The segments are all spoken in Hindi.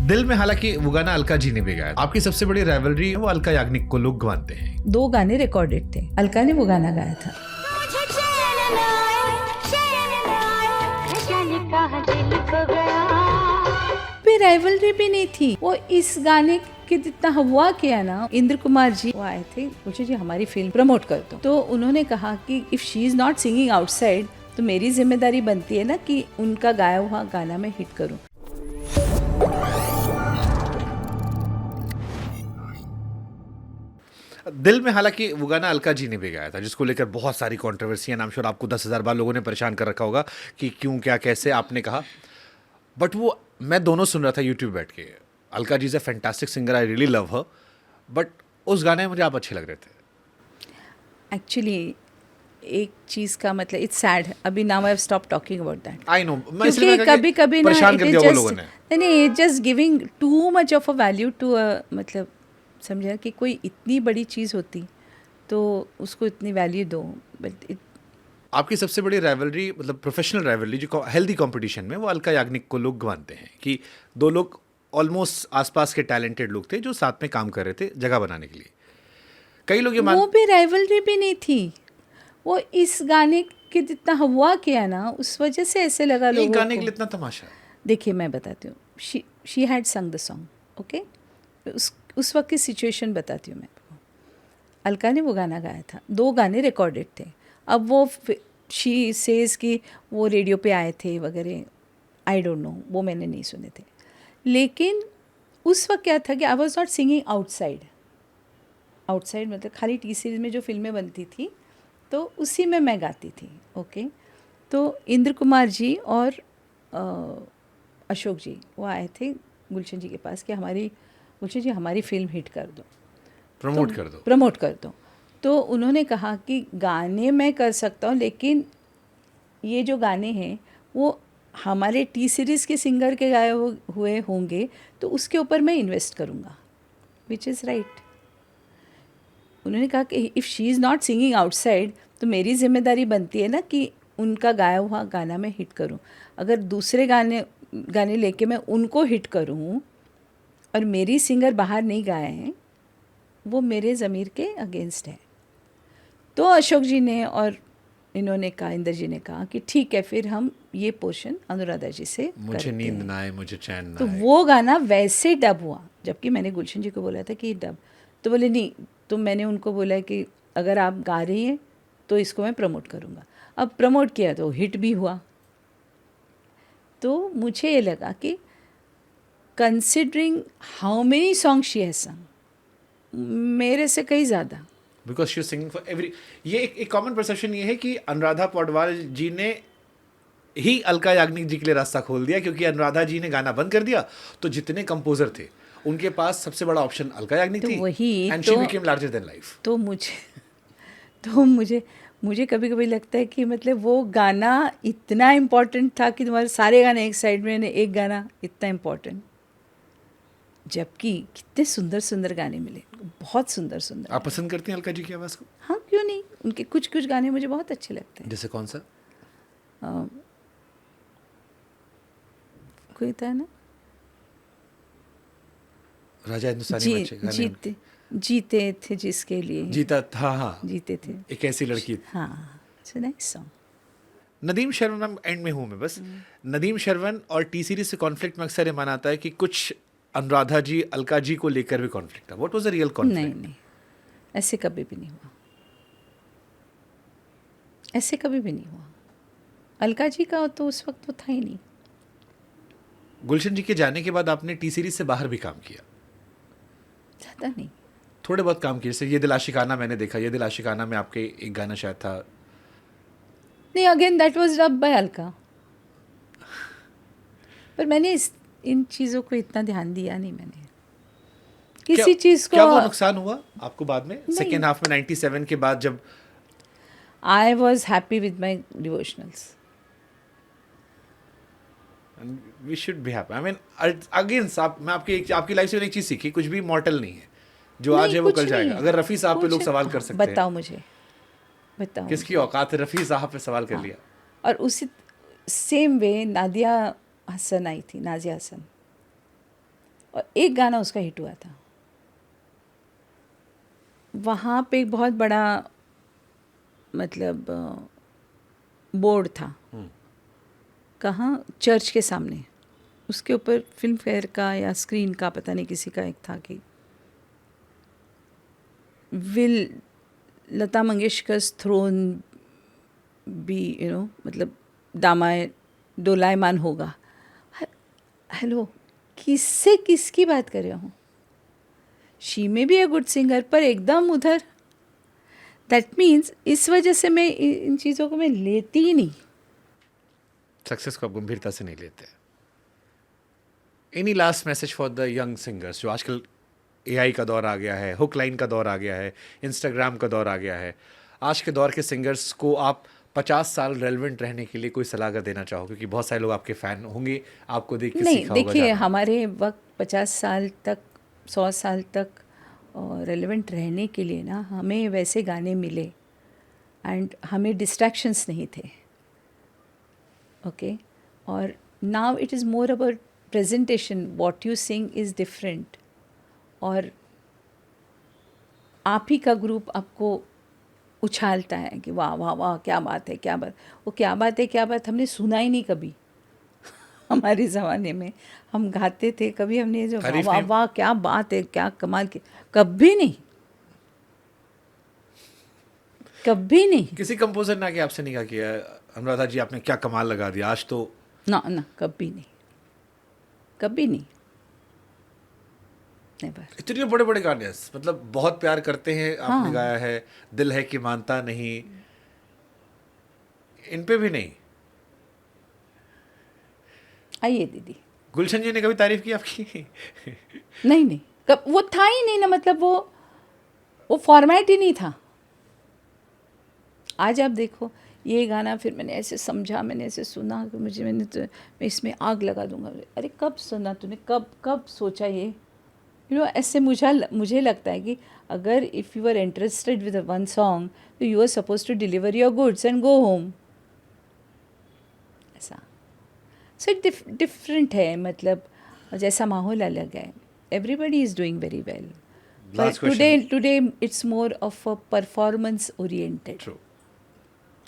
दिल में हालांकि वो गाना अलका जी ने भी गाया। आपकी सबसे बड़ी राइवलरी है वो अलका याग्निक को लोग मानते हैं। 2 गाने रिकॉर्डेड थे, अलका ने वो गाना गाया था। भी राइवलरी भी नहीं थी, वो इस गाने के जितना हुआ किया ना, इंद्र कुमार जी वो आए थे, पूछे जी हमारी फिल्म प्रमोट कर दो, तो उन्होंने कहा कि if she is not singing outside तो मेरी जिम्मेदारी बनती है ना कि उनका गाया हुआ गाना मैं हिट करूं। दिल में हालांकि वो गाना अलका जी ने भी गाया था, जिसको लेकर बहुत सारी कंट्रोवर्सी है। नाम श्योर आपको 10,000 बार लोगों ने परेशान कर रखा होगा कि क्यों, क्या, कैसे आपने कहा। बट वो मैं दोनों सुन रहा था यूट्यूब बैठ के। Alka ji is a fantastic singer, I really love her, but उस गाने में मुझे आप अच्छे लग रहे थे। एक्चुअली एक चीज का मतलब इट्स सैड, अभी now I have stop talking about that. I know, क्योंकि कभी कभी ना परेशान इट कर इज दिया वो लोगों जस्ट ने। नहीं, just giving too much of a value to a, मतलब समझा कि कोई इतनी बड़ी चीज़ होती तो उसको इतनी वैल्यू दो, बट इट आपकी सबसे बड़ी राइवलरी, मतलब प्रोफेशनल राइवलरी जो हेल्दी कंपटीशन में, वो अलका याग्निक को लोग मानते हैं कि दो लोग ऑलमोस्ट आसपास के टैलेंटेड लोग थे जो साथ में काम कर रहे थे जगह बनाने के लिए। कई लोग ये वो भी राइवलरी भी नहीं थी, वो इस गाने के जितना हुआ किया ना, उस वजह से ऐसे लगा एक लोगों गाने के को। लिए इतना तमाशा। देखिए मैं बताती हूँ, शी हैड संग द सॉन्ग, ओके, उस वक्त की सिचुएशन बताती हूँ मैं आपको। अलका ने वो गाना गाया था, 2 गाने रिकॉर्डेड थे। अब वो शी सेज कि वो रेडियो पे आए थे वगैरह, आई डोंट नो, वो मैंने नहीं सुने थे। लेकिन उस वक्त क्या था कि I was not singing outside. Outside मतलब खाली टी सीरीज़ में जो फिल्में बनती थी तो उसी में मैं गाती थी, ओके। तो इंद्र कुमार जी और अशोक जी वो आए थे गुलशन जी के पास कि गुलशन जी हमारी फिल्म हिट कर दो, प्रमोट कर दो। प्रमोट कर दो। तो उन्होंने कहा कि गाने मैं कर सकता हूँ, लेकिन ये जो गाने हैं वो हमारे टी सीरीज़ के सिंगर के गाए हुए होंगे तो उसके ऊपर मैं इन्वेस्ट करूँगा, विच इज़ राइट। उन्होंने कहा कि if she is not singing outside तो मेरी जिम्मेदारी बनती है ना कि उनका गाया हुआ गाना मैं हिट करूं। अगर दूसरे गाने लेके मैं उनको हिट करूं और मेरी सिंगर बाहर नहीं गाए हैं, वो मेरे ज़मीर के अगेंस्ट है। तो अशोक जी ने और इन्होंने कहा, इंद्र जी ने कहा कि ठीक है, फिर हम ये पोर्शन अनुराधा जी से मुझे करते नींद हैं। ना आए, मुझे चैन ना तो आए। वो गाना वैसे डब हुआ, जबकि मैंने गुलशन जी को बोला था कि डब, तो बोले नहीं। तो मैंने उनको बोला कि अगर आप गा रही हैं तो इसको मैं प्रमोट करूँगा। अब प्रमोट किया तो हिट भी हुआ। तो मुझे ये लगा कि considering how many song she has संग, मेरे से कहीं ज़्यादा। Because she is singing for every. ये एक कॉमन परसेप्शन ये है कि अनुराधा पौडवाल जी ने ही अलका याग्निक जी के लिए रास्ता खोल दिया, क्योंकि अनुराधा जी ने गाना बंद कर दिया तो जितने कंपोजर थे उनके पास सबसे बड़ा ऑप्शन अलका याग्निक तो थी। वही and she became larger than life. तो मुझे कभी कभी लगता है कि मतलब वो गाना इतना इम्पोर्टेंट था कि तुम्हारे सारे गाने एक साइड में, एक गाना इतना इम्पोर्टेंट, जबकि कितने सुंदर सुंदर गाने मिले, बहुत सुंदर सुंदर। आप पसंद करती हैं अलका जी की आवाज़ को? हाँ, क्यों नहीं, उनके कुछ कुछ गाने मुझे बहुत अच्छे लगते हैं। जैसे कौन सा? कोई था ना, राजा हिंदुस्तानी में अच्छे गाने। जीते थे जिसके लिए, जीता था, हाँ, जीते थे, एक ऐसी लड़की। हाँ, सुना सॉन्ग। नदीम श्रवण, एंड में हूँ मैं बस। नदीम श्रवण और टी सीरीज से कॉन्फ्लिक्ट में अक्सर ये माना आता है कि कुछ अनुराधा जी, अलका जी को लेकर भी कॉन्फ्लिक्ट था। What was the real conflict? नहीं, ऐसे कभी भी नहीं हुआ, ऐसे कभी भी नहीं हुआ। अलका जी का तो उस वक्त वो था ही नहीं। गुलशन जी के जाने के बाद आपने टी सीरीज से बाहर भी काम किया? ज़्यादा नहीं, थोड़े बहुत काम किए, जैसे ये दिल आशिकाना मैंने देखा। ये दिल आशिकाना में आपके एक गाना शायद था। नहीं, again that was dub by Alka. पर मैंने इन चीज़ों को इतना ध्यान दिया नहीं, मैंने किसी चीज़ को। क्या वो नुकसान हुआ आपको बाद में, सेकेंड हाफ में 97 के बाद जब? I was happy with my devotionals. We should be happy. I mean again मैं आपकी लाइफ से एक चीज़ सीखी, कुछ भी मॉर्टल नहीं है, जो आज है वो कल जाएगा। अगर रफ़ी साहब पे लोग सवाल कर सकते हैं, बताओ मुझे, बताओ किसकी औकात है रफ़ी साहब पे सवाल कर लिया। और उसी सेम वे नादिया हसन आई थी, नाजिया हसन, और एक गाना उसका हिट हुआ था। वहाँ पे एक बहुत बड़ा मतलब बोर्ड था, कहाँ, चर्च के सामने, उसके ऊपर फिल्म फेयर का या स्क्रीन का पता नहीं किसी का एक था कि विल लता मंगेशकर्स थ्रोन बी मतलब डोलायमान होगा। हेलो, किससे किसकी बात कर रहा हूँ? शी में बी ए गुड सिंगर, पर एकदम उधर। दैट मीन्स इस वजह से मैं इन चीज़ों को मैं लेती ही नहीं। सक्सेस को आप गंभीरता से नहीं लेते। Any last message for the young singers, जो आजकल एआई का दौर आ गया है, हुक लाइन का दौर आ गया है, इंस्टाग्राम का दौर आ गया है, आज के दौर के सिंगर्स को आप 50 साल रेलेवेंट रहने के लिए कोई सलाह अगर देना चाहो, क्योंकि बहुत सारे लोग आपके फ़ैन होंगे, आपको देख के नहीं, सीखा होगा देखिए, ज़्यादा। हमारे वक्त 50 साल तक, 100 साल तक रेलेवेंट रहने के लिए ना हमें वैसे गाने मिले एंड हमें डिस्ट्रैक्शंस नहीं थे, ओके। और now it is more about presentation, what you sing is different. और आप ही का ग्रुप आपको उछालता है कि वाह वाह वाह, क्या बात है, क्या बात। वो क्या बात है, क्या बात हमने सुना ही नहीं कभी। हमारे ज़माने में हम गाते थे, कभी हमने जो वाह तारीफ वाह नहीं। वाह क्या बात है, क्या कमाल की, कभी नहीं, कभी नहीं। किसी कंपोजर ने आके आपसे नहीं कहा कि अनुराधा जी आपने क्या कमाल लगा दिया आज तो? ना ना, कभी नहीं, कभी नहीं, नेवर। इतने बड़े बड़े गाने, मतलब बहुत प्यार करते हैं आपने हाँ, गाया है, दिल है कि मानता नहीं, इन पे भी नहीं? आइए दीदी। गुलशन जी ने कभी तारीफ की आपकी? नहीं नहीं, कब, वो था ही नहीं ना, मतलब वो फॉर्मेट ही नहीं था। आज आप देखो ये गाना, फिर मैंने ऐसे समझा, मैंने ऐसे सुना कि मैंने तो मैं इसमें आग लगा दूंगा। अरे कब सुना तूने, कब कब सोचा ये? ऐसे मुझे लगता है कि अगर if you are interested with one song, तो you are suppose to deliver your goods and go home, ऐसा। सो डिफरेंट है, मतलब जैसा माहौल अलग है। Everybody is doing very well, पर last question. Today it's more of a performance oriented. True.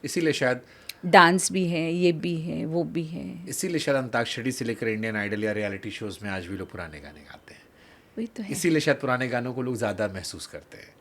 इसीलिए शायद डांस भी है, ये भी है, वो भी है। इसीलिए शायद अंताक्षरी से लेकर इंडियन आइडल या रियलिटी शोज में आज भी लोग पुराने गाने गाते हैं। वही तो है। इसीलिए शायद पुराने गानों को लोग ज़्यादा महसूस करते हैं।